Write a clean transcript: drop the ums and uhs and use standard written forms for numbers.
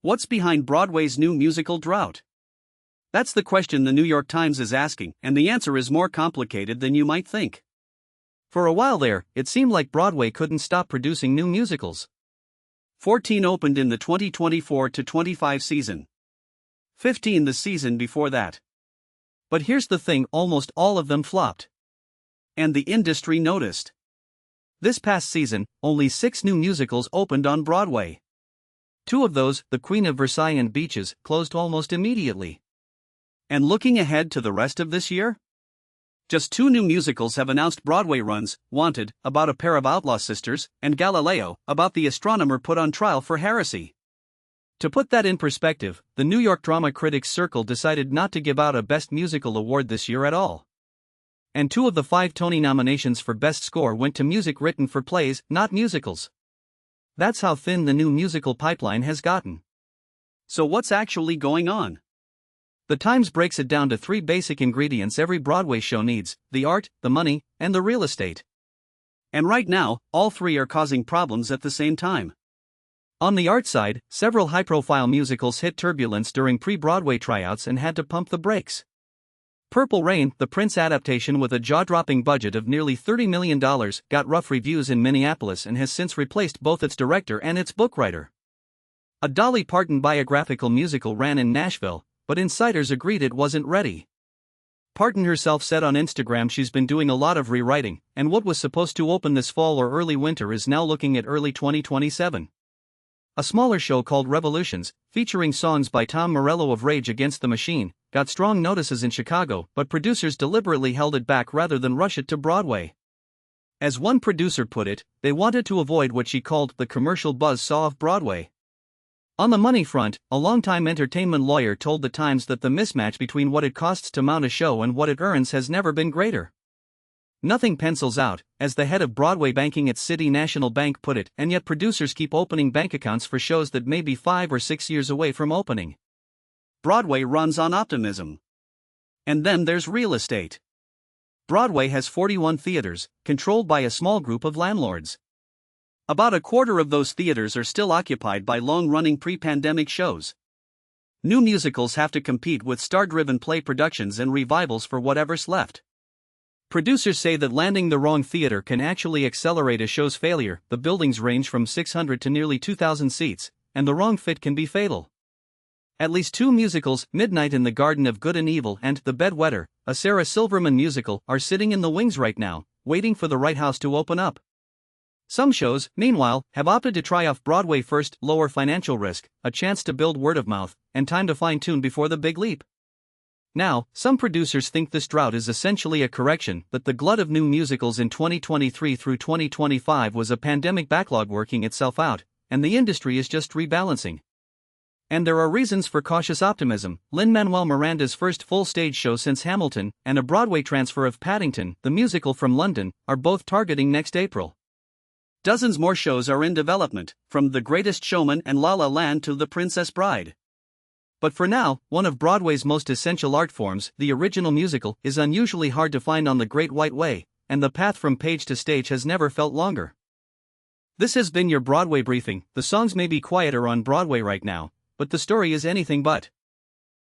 What's behind Broadway's new musical Drought? That's the question the New York Times is asking, and the answer is more complicated than you might think. For a while there, it seemed like Broadway couldn't stop producing new musicals. 14 opened in the 2024-25 season. 15 the season before that. But here's the thing, almost all of them flopped. And the industry noticed. This past season, only 6 new musicals opened on Broadway. 2 of those, The Queen of Versailles and Beaches, closed almost immediately. And looking ahead to the rest of this year? Just 2 new musicals have announced Broadway runs: Wanted, about a pair of outlaw sisters, and Galileo, about the astronomer put on trial for heresy. To put that in perspective, the New York Drama Critics Circle decided not to give out a Best Musical award this year at all. And 2 of the 5 Tony nominations for Best Score went to music written for plays, not musicals. That's how thin the new musical pipeline has gotten. So what's actually going on? The Times breaks it down to 3 basic ingredients every Broadway show needs: the art, the money, and the real estate. And right now, all 3 are causing problems at the same time. On the art side, several high-profile musicals hit turbulence during pre-Broadway tryouts and had to pump the brakes. Purple Rain, the Prince adaptation with a jaw-dropping budget of nearly $30 million, got rough reviews in Minneapolis and has since replaced both its director and its bookwriter. A Dolly Parton biographical musical ran in Nashville, but insiders agreed it wasn't ready. Parton herself said on Instagram she's been doing a lot of rewriting, and what was supposed to open this fall or early winter is now looking at early 2027. A smaller show called Revolutions, featuring songs by Tom Morello of Rage Against the Machine, got strong notices in Chicago, but producers deliberately held it back rather than rush it to Broadway. As one producer put it, they wanted to avoid what she called the commercial buzz saw of Broadway. On the money front, a longtime entertainment lawyer told the Times that the mismatch between what it costs to mount a show and what it earns has never been greater. Nothing pencils out, as the head of Broadway banking at City National Bank put it, and yet producers keep opening bank accounts for shows that may be 5 or 6 years away from opening. Broadway runs on optimism. And then there's real estate. Broadway has 41 theaters, controlled by a small group of landlords. About a quarter of those theaters are still occupied by long-running pre-pandemic shows. New musicals have to compete with star-driven play productions and revivals for whatever's left. Producers say that landing the wrong theater can actually accelerate a show's failure. The buildings range from 600 to nearly 2,000 seats, and the wrong fit can be fatal. At least 2 musicals, Midnight in the Garden of Good and Evil and The Bedwetter, a Sarah Silverman musical, are sitting in the wings right now, waiting for the right house to open up. Some shows, meanwhile, have opted to try off Broadway first: lower financial risk, a chance to build word of mouth, and time to fine-tune before the big leap. Now, some producers think this drought is essentially a correction, that the glut of new musicals in 2023 through 2025 was a pandemic backlog working itself out, and the industry is just rebalancing. And there are reasons for cautious optimism. Lin-Manuel Miranda's first full-stage show since Hamilton, and a Broadway transfer of Paddington, the musical from London, are both targeting next April. Dozens more shows are in development, from The Greatest Showman and La La Land to The Princess Bride. But for now, one of Broadway's most essential art forms, the original musical, is unusually hard to find on the Great White Way, and the path from page to stage has never felt longer. This has been your Broadway briefing. The songs may be quieter on Broadway right now, but the story is anything but.